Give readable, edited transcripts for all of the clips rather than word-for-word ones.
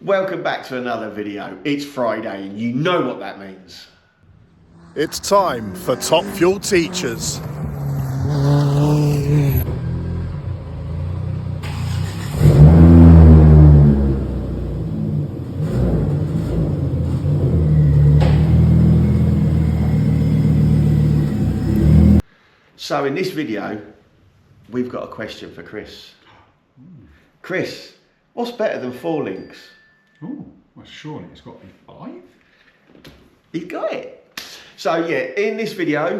Welcome back to another video. It's Friday and you know what that means. It's time for Top Fuel Teachers. So in this video, we've got a question for Chris. Chris, what's better than 4 links? Oh, well surely it's got to be 5. He's got it. So yeah, in this video,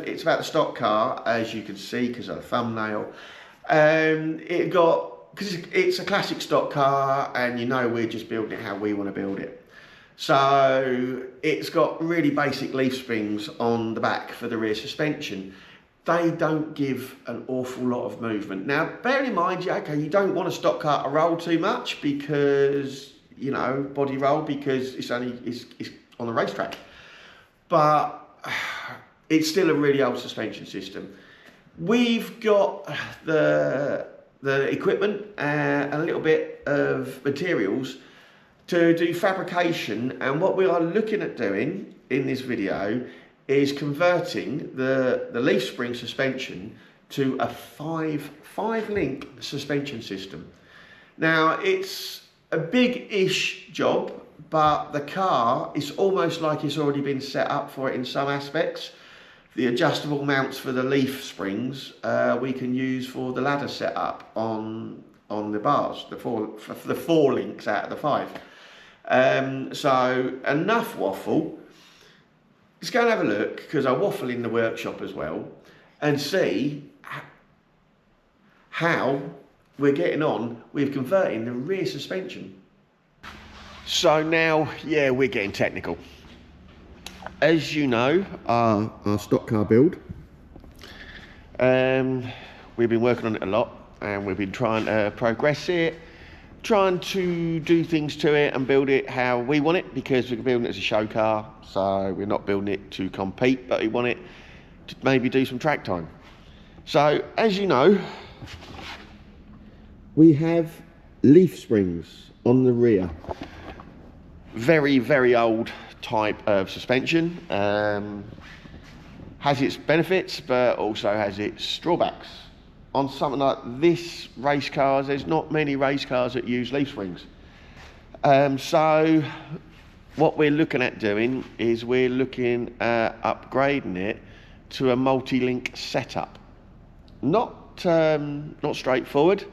it's about the stock car, as you can see because of the thumbnail. Because it's a classic stock car, and you know we're just building it how we want to build it. So it's got really basic leaf springs on the back for the rear suspension. They don't give an awful lot of movement. Now, bear in mind, you don't want a stock car to roll too much because, you know, body roll, because it's on the racetrack. But it's still a really old suspension system. We've got the equipment and a little bit of materials to do fabrication, and what we are looking at doing in this video is converting the leaf spring suspension to a 5-link suspension system. Now, it's a big-ish job, but the car is almost like it's already been set up for it in some aspects. The adjustable mounts for the leaf springs we can use for the ladder setup on the bars, the 4 links out of the 5. So enough waffle. Let's go and have a look, because I waffle in the workshop as well, and see how we're getting on with converting the rear suspension. So now, yeah, we're getting technical. As you know, our stock car build, we've been working on it a lot, and we've been trying to progress it, trying to do things to it and build it how we want it, because we're building it as a show car, so we're not building it to compete, but we want it to maybe do some track time. So, as you know, we have leaf springs on the rear. Very, very old type of suspension. Has its benefits, but also has its drawbacks. On something like this race cars, there's not many race cars that use leaf springs. So what we're looking at doing is we're looking at upgrading it to a multi-link setup. Not straightforward,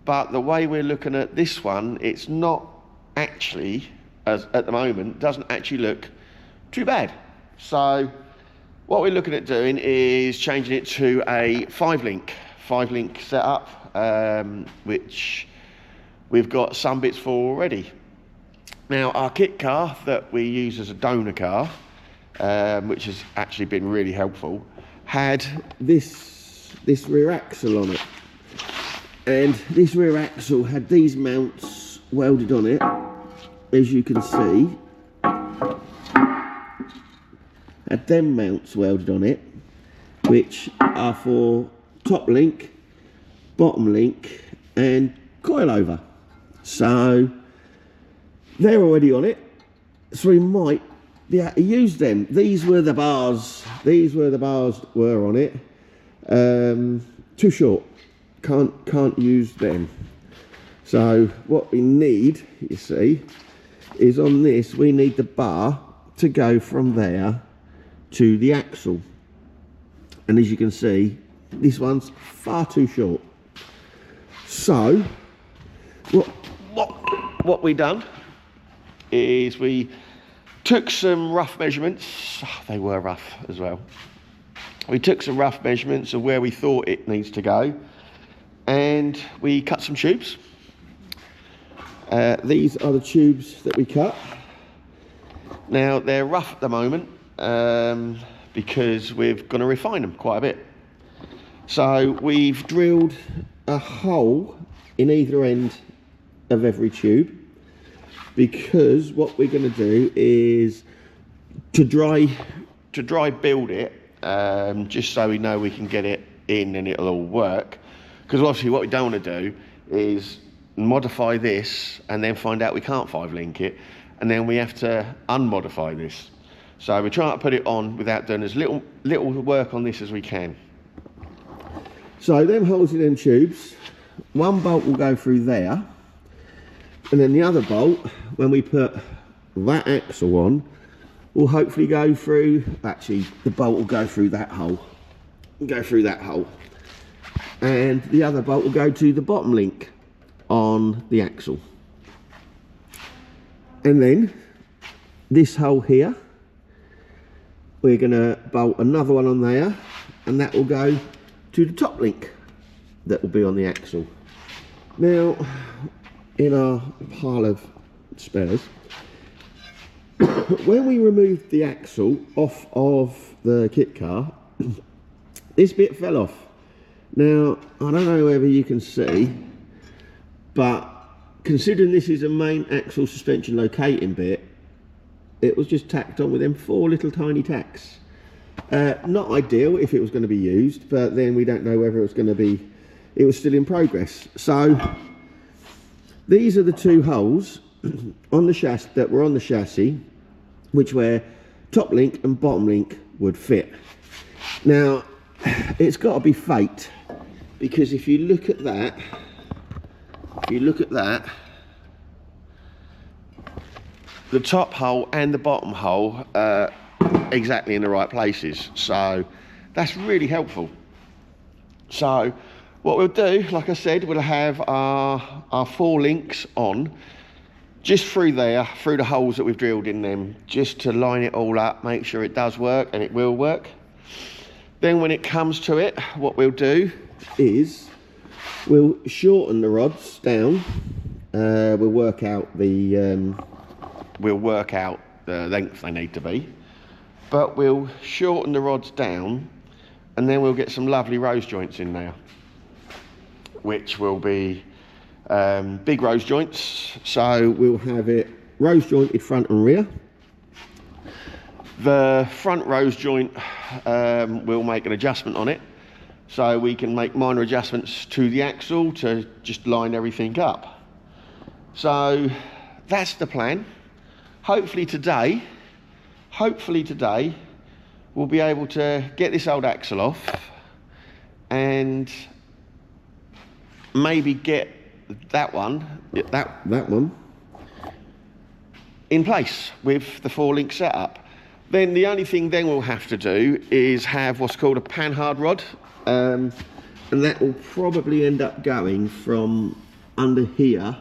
but the way we're looking at this one, it's not actually, as at the moment, doesn't actually look too bad. So what we're looking at doing is changing it to a 5-link setup, which we've got some bits for already. Now, our kit car that we use as a donor car, which has actually been really helpful, had this rear axle on it, and this rear axle had these mounts welded on it, as you can see. Had them mounts welded on it, which are for top link, bottom link, and coil over. So they're already on it, so we might be able to use them. These were the bars. These were the bars that were on it. Too short. Can't use them. So what we need, you see, is on this we need the bar to go from there to the axle, and as you can see, this one's far too short. So what we done is we took some rough measurements. They were rough as well. We took some rough measurements of where we thought it needs to go, and we cut some tubes. These are the tubes that we cut. Now, they're rough at the moment because we're going to refine them quite a bit. So we've drilled a hole in either end of every tube, because what we're going to do is to dry build it, just so we know we can get it in and it'll all work. Because obviously what we don't want to do is modify this and then find out we can't 5-link it, and then we have to unmodify this. So we're trying to put it on without doing as little work on this as we can. So them holes in them tubes, one bolt will go through there, and then the other bolt, when we put that axle on, will hopefully go through, actually the bolt will go through that hole, and the other bolt will go to the bottom link on the axle. And then this hole here, we're going to bolt another one on there, and that will go to the top link that will be on the axle. Now, in our pile of spares, when we removed the axle off of the kit car, this bit fell off. Now, I don't know whether you can see, but considering this is a main axle suspension locating bit, it was just tacked on with them 4 little tiny tacks. Not ideal if it was going to be used, but then we don't know whether it was going to be, it was still in progress. So these are the 2 holes on the chassis that were on the chassis, which where top link and bottom link would fit. Now, it's got to be fate, because if you look at that, the top hole and the bottom hole are exactly in the right places, so that's really helpful. So what we'll do, like I said, we'll have our 4 links on just through there, through the holes that we've drilled in them, just to line it all up, make sure it does work, and it will work. Then when it comes to it, what we'll do is we'll shorten the rods down. We'll work out the length they need to be, but we'll shorten the rods down, and then we'll get some lovely rose joints in there, which will be big rose joints. So we'll have it rose jointed front and rear. The front rose joint, we'll make an adjustment on it, so we can make minor adjustments to the axle to just line everything up. So that's the plan. Hopefully today we'll be able to get this old axle off and maybe get that one in place with the 4-link setup. Then the only thing then we'll have to do is have what's called a panhard rod, and that will probably end up going from under here.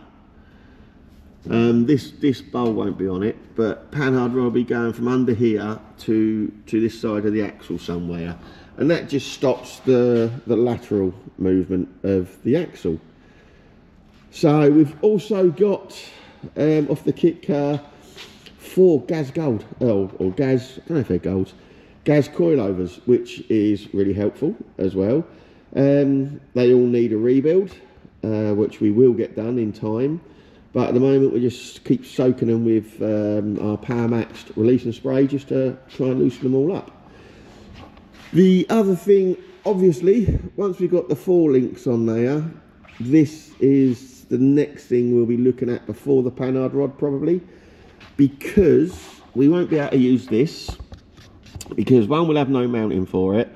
This bowl won't be on it, but panhard rod will be going from under here to this side of the axle somewhere, and that just stops the lateral movement of the axle. So we've also got off the kit car 4 gas gold, or gas, I don't know if they're golds, gas coilovers, which is really helpful as well. They all need a rebuild, which we will get done in time. But at the moment, we just keep soaking them with our Power Maxed release and spray, just to try and loosen them all up. The other thing, obviously, once we've got the 4 links on there, this is the next thing we'll be looking at before the panhard rod, probably, because we won't be able to use this, because 1, we'll have no mounting for it,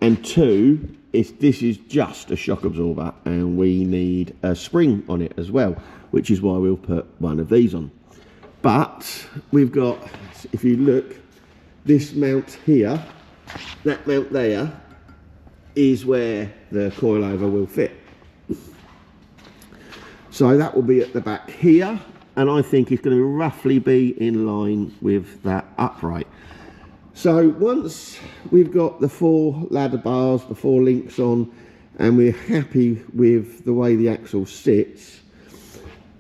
and 2, this is just a shock absorber, and we need a spring on it as well, which is why we'll put one of these on. But we've got, if you look, this mount here, that mount there is where the coilover will fit. So that will be at the back here, and I think it's going to roughly be in line with that upright. So once we've got the 4 ladder bars, the 4 links on, and we're happy with the way the axle sits,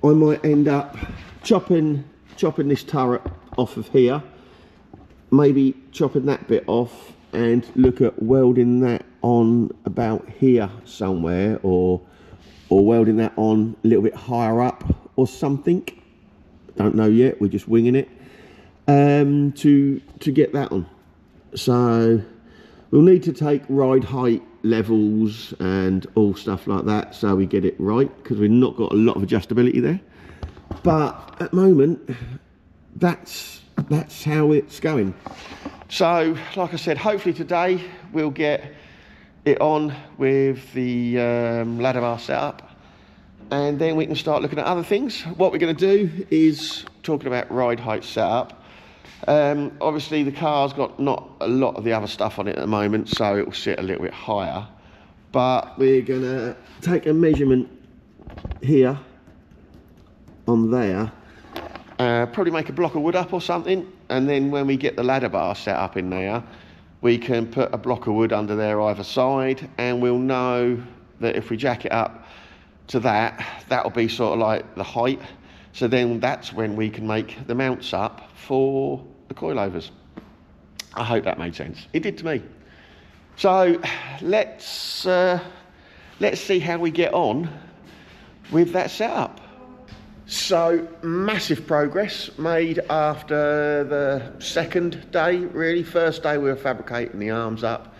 I might end up chopping this turret off of here, maybe chopping that bit off, and look at welding that on about here somewhere, or welding that on a little bit higher up or something. Don't know yet, we're just winging it, to get that on. So we'll need to take ride height levels and all stuff like that, so we get it right, because we've not got a lot of adjustability there. But at the moment, that's how it's going. So like I said, hopefully today we'll get it on with the ladder bar setup, and then we can start looking at other things. What we're going to do is talking about ride height setup. Obviously the car's got not a lot of the other stuff on it at the moment, so it will sit a little bit higher, but we're going to take a measurement here on there, probably make a block of wood up or something, and then when we get the ladder bar set up in there, we can put a block of wood under there either side, and we'll know that if we jack it up to that, that'll be sort of like the height. So then that's when we can make the mounts up for the coilovers. I hope that made sense. It did to me. So let's see how we get on with that setup. So massive progress made after the second day, really. First day we were fabricating the arms up.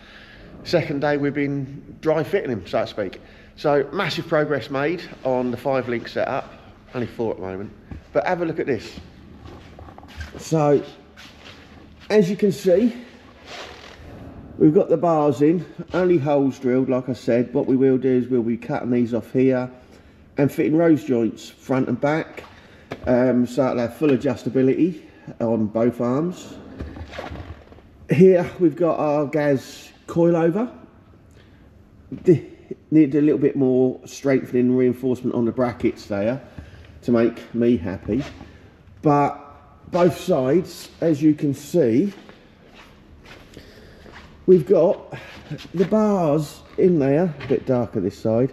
Second day we've been dry fitting them, so to speak. So massive progress made on the 5-link setup. Only 4 at the moment. But have a look at this. So as you can see, we've got the bars in, only holes drilled like I said. What we will do is we'll be cutting these off here and fitting rose joints front and back, so it'll have full adjustability on both arms. Here we've got our gas coilover. Need a little bit more strengthening and reinforcement on the brackets there to make me happy, but both sides, as you can see, we've got the bars in there, a bit darker this side,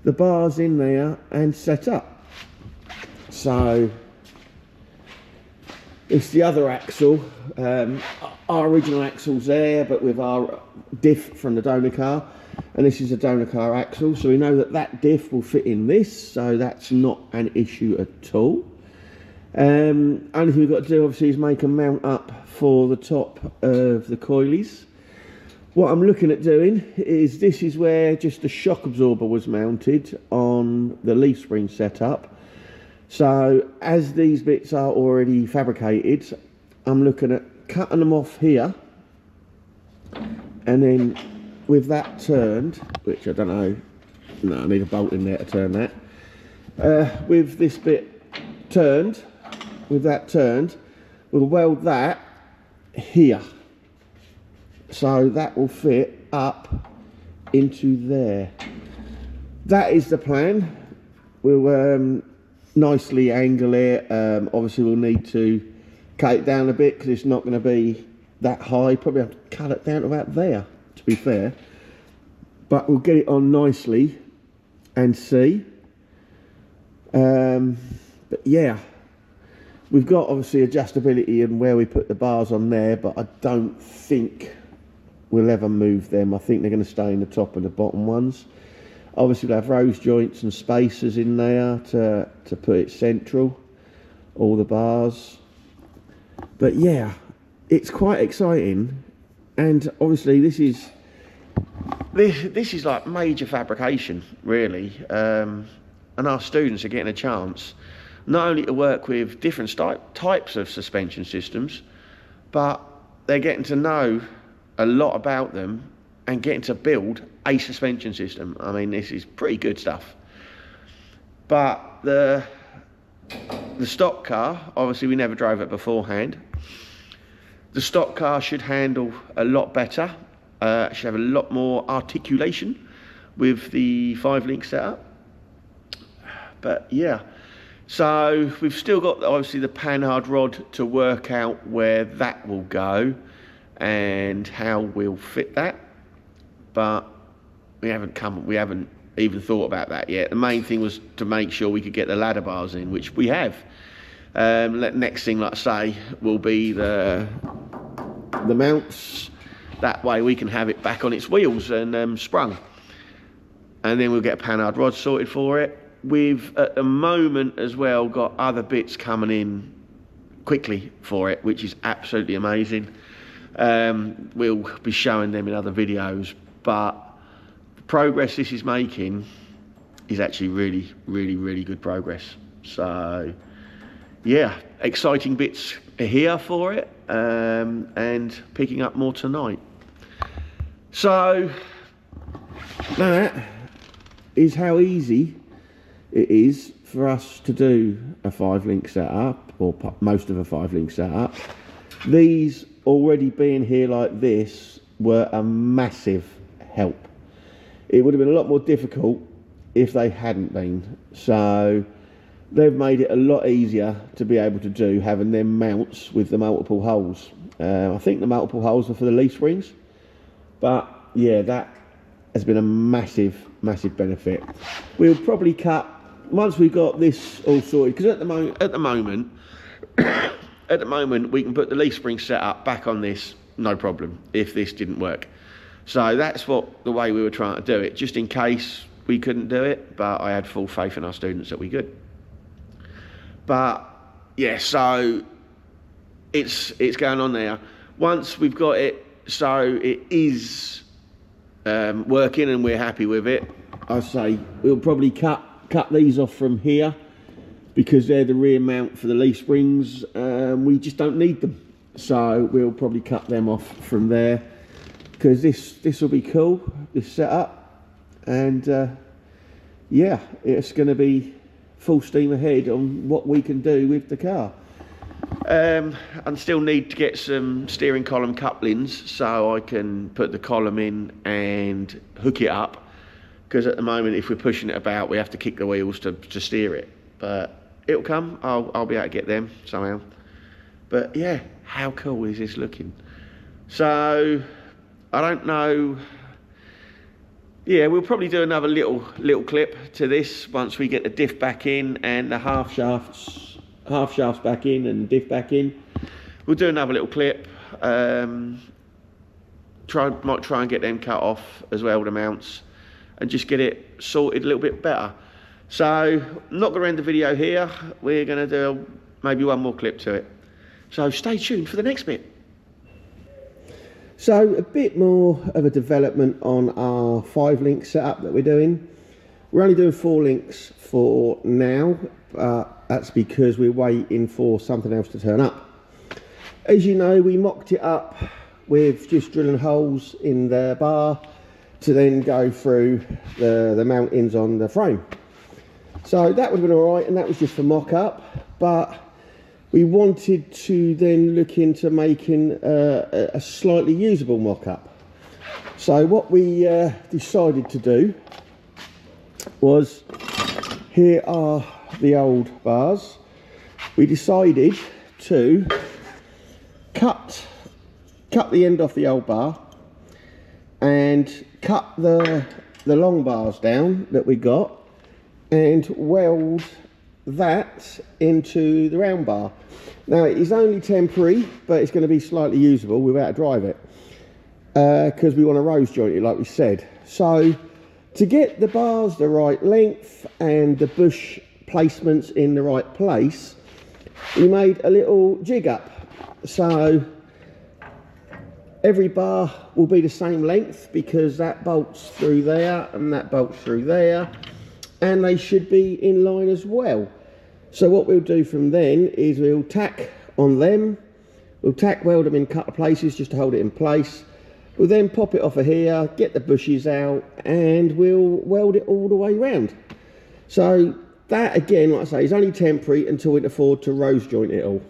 the bars in there and set up. So it's the other axle, our original axle's there, but with our diff from the donor car, and this is a donor car axle, so we know that that diff will fit in this, so that's not an issue at all. Only thing we've got to do obviously is make a mount up for the top of the coilies. What I'm looking at doing is, this is where just the shock absorber was mounted on the leaf spring setup. So as these bits are already fabricated, I'm looking at cutting them off here, and then with that turned, which I don't know, no, I need a bolt in there to turn that. With this bit turned, with that turned, we'll weld that here. So that will fit up into there. That is the plan. We'll nicely angle it. Obviously we'll need to cut it down a bit because it's not going to be that high. Probably have to cut it down to about there, to be fair. But we'll get it on nicely and see. But yeah, we've got obviously adjustability and where we put the bars on there, but I don't think we'll ever move them. I think they're going to stay in the top and the bottom ones. Obviously we'll have rose joints and spacers in there to put it central, all the bars. But yeah, it's quite exciting, and obviously this is like major fabrication, really, and our students are getting a chance not only to work with different types of suspension systems, but they're getting to know a lot about them and getting to build a suspension system. I mean, this is pretty good stuff. But the stock car, obviously we never drove it beforehand. The stock car should handle a lot better, should have a lot more articulation with the 5-link setup. But yeah, so we've still got obviously the panhard rod to work out where that will go and how we'll fit that, but we haven't even thought about that yet. The main thing was to make sure we could get the ladder bars in, which we have. Next thing, like I say, will be the mounts. That way we can have it back on its wheels and sprung, and then we'll get a panhard rod sorted for it. We've at the moment as well got other bits coming in quickly for it, which is absolutely amazing. We'll be showing them in other videos, but progress this is making is actually really good progress. So yeah, exciting bits are here for it, and picking up more tonight. So that is how easy it is for us to do a 5-link setup, or most of a 5-link setup. These already being here like this were a massive help. It would have been a lot more difficult if they hadn't been. So they've made it a lot easier to be able to do, having them mounts with the multiple holes. I think the multiple holes are for the leaf springs, but yeah, that has been a massive benefit. We'll probably cut once we've got this all sorted, because at the moment we can put the leaf spring setup back on this, no problem, if this didn't work. So that's the way we were trying to do it, just in case we couldn't do it, but I had full faith in our students that we could. But yeah, so it's going on there. Once we've got it, so it is working and we're happy with it, I say we'll probably cut these off from here, because they're the rear mount for the leaf springs. We just don't need them, so we'll probably cut them off from there, because this will be cool, this setup, and yeah, it's going to be full steam ahead on what we can do with the car. I still need to get some steering column couplings so I can put the column in and hook it up, because at the moment if we're pushing it about we have to kick the wheels to steer it, but it'll come. I'll be able to get them somehow. But yeah, how cool is this looking? So I don't know. Yeah, we'll probably do another little clip to this once we get the diff back in and the half shafts back in and diff back in. We'll do another little clip. Might try and get them cut off as well, the mounts, and just get it sorted a little bit better. So I'm not going to end the video here. We're going to do maybe one more clip to it. So stay tuned for the next bit. So a bit more of a development on our 5-link setup that we're doing. We're only doing 4 links for now. That's because we're waiting for something else to turn up. As you know, we mocked it up with just drilling holes in the bar to then go through the mountings on the frame. So that would have been all right, and that was just for mock up, but we wanted to then look into making a slightly usable mock-up. So what we decided to do was, here are the old bars. We decided to cut the end off the old bar and cut the long bars down that we got and weld that into the round bar. Now it is only temporary, but it's going to be slightly usable. We're about to drive it because we want to rose joint it like we said. So to get the bars the right length and the bush placements in the right place, we made a little jig up. So every bar will be the same length, because that bolts through there and that bolts through there, and they should be in line as well. So what we'll do from then is we'll tack on them, we'll tack weld them in a couple of places just to hold it in place. We'll then pop it off of here, get the bushes out, and we'll weld it all the way round. So that, again, like I say, is only temporary until we can afford to rose joint it all.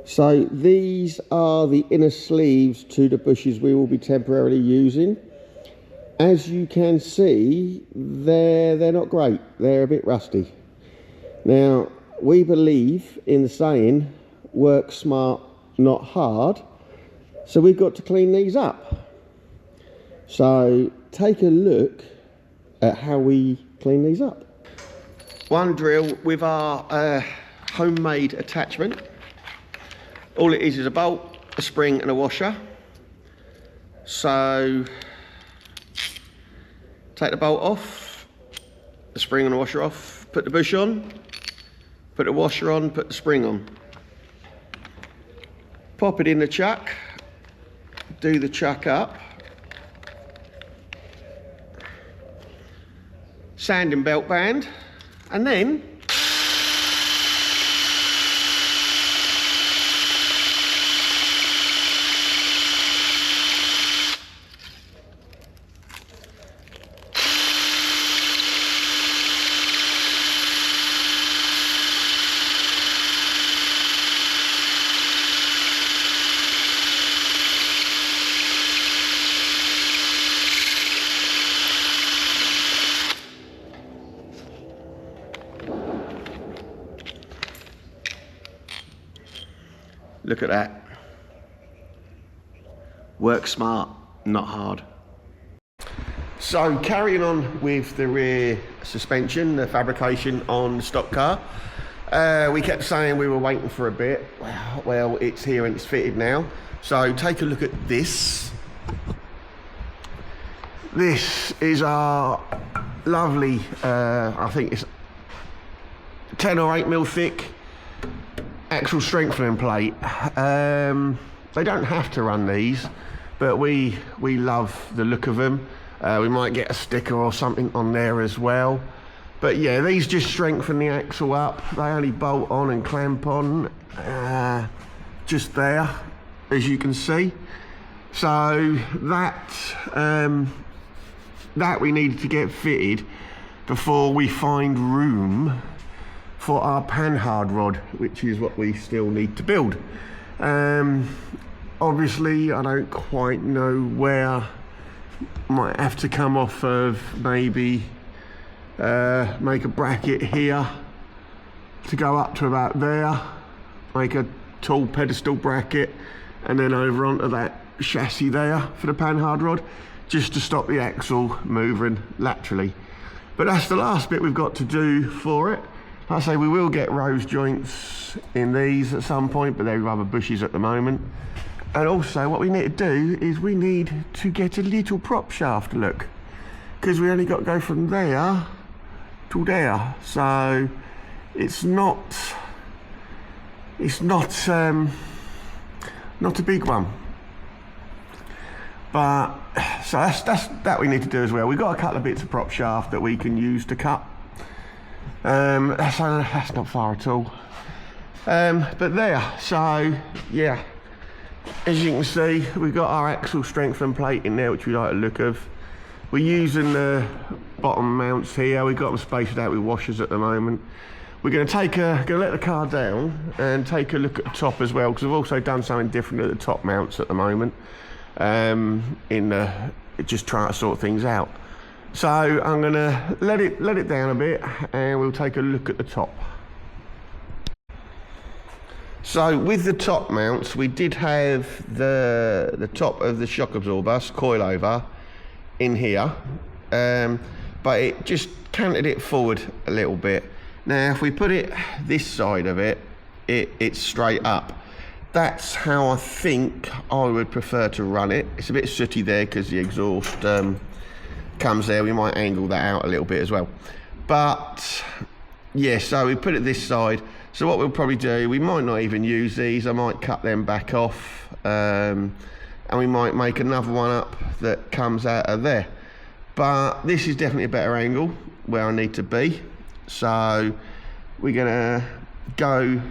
So these are the inner sleeves to the bushes we will be temporarily using. As you can see, they're not great. They're a bit rusty. Now, we believe in the saying, work smart, not hard. So we've got to clean these up. So take a look at how we clean these up. One drill with our homemade attachment. All it is a bolt, a spring and a washer. So take the bolt off, the spring and the washer off, put the bush on, put the washer on, put the spring on. Pop it in the chuck, do the chuck up, sanding belt band, and then look at that. Work smart, not hard. So carrying on with the rear suspension, the fabrication on the stock car. We kept saying we were waiting for a bit. Well, it's here and it's fitted now. So take a look at this. This is our lovely, I think it's 10 or 8 mil thick axle strengthening plate. They don't have to run these, but we love the look of them. We might get a sticker or something on there as well. But yeah, these just strengthen the axle up. They only bolt on and clamp on just there, as you can see. So that we needed to get fitted before we find room for our panhard rod, which is what we still need to build. Obviously, I don't quite know where. Might have to come off of maybe make a bracket here to go up to about there, make a tall pedestal bracket, and then over onto that chassis there for the panhard rod, just to stop the axle moving laterally. But that's the last bit we've got to do for it. Like I say, we will get rose joints in these at some point, but they're rather bushes at the moment. And also what we need to do is we need to get a little prop shaft look, because we only got to go from there to there. So it's not a big one. But so that's that we need to do as well. We've got a couple of bits of prop shaft that we can use to cut. That's not far at all. But there, so yeah, as you can see, we've got our axle strengthen plate in there, which we like the look of. We're using the bottom mounts here. We've got them spaced out with washers at the moment. We're going to let the car down and take a look at the top as well, because we've also done something different at the top mounts at the moment. Just trying to sort things out. So I'm going to let it down a bit, and we'll take a look at the top. So with the top mounts, we did have the top of the shock absorber coil over in here, but it just canted it forward a little bit. Now if we put it this side of it, it's straight up. That's how I think I would prefer to run it. It's a bit sooty there because the exhaust comes there. We might angle that out a little bit as well. But yeah, so we put it this side. So what we'll probably do, we might not even use these. I might cut them back off, and we might make another one up that comes out of there. But this is definitely a better angle where I need to be. So we're gonna go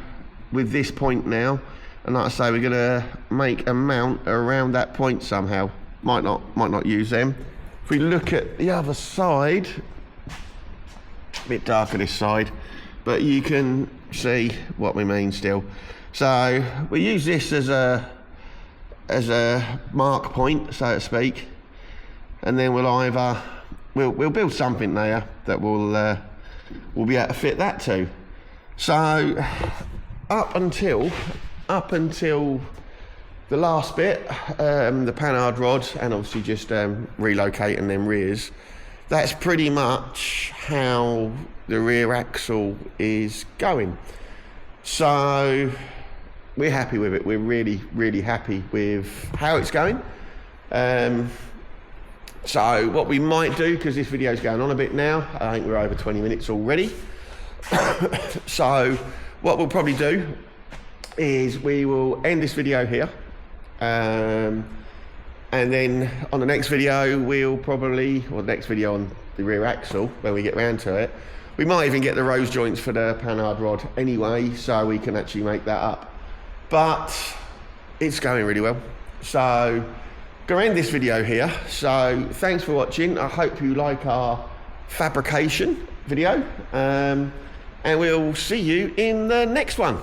with this point now. And like I say, we're gonna make a mount around that point somehow. Might not use them. If we look at the other side, a bit darker this side, but you can see what we mean still. So we use this as a mark point, so to speak, and then we'll build something there that we'll be able to fit that to. So up until the last bit, the panhard rod, and obviously just relocating them rears, that's pretty much how the rear axle is going. So we're happy with it. We're really happy with how it's going. So what we might do, because this video's going on a bit now, I think we're over 20 minutes already. So what we'll probably do is we will end this video here, and And then on the next video, we'll probably, or the next video on the rear axle, when we get round to it, we might even get the rose joints for the panhard rod anyway, so we can actually make that up. But it's going really well. So, gonna end this video here. So, thanks for watching. I hope you like our fabrication video. And we'll see you in the next one.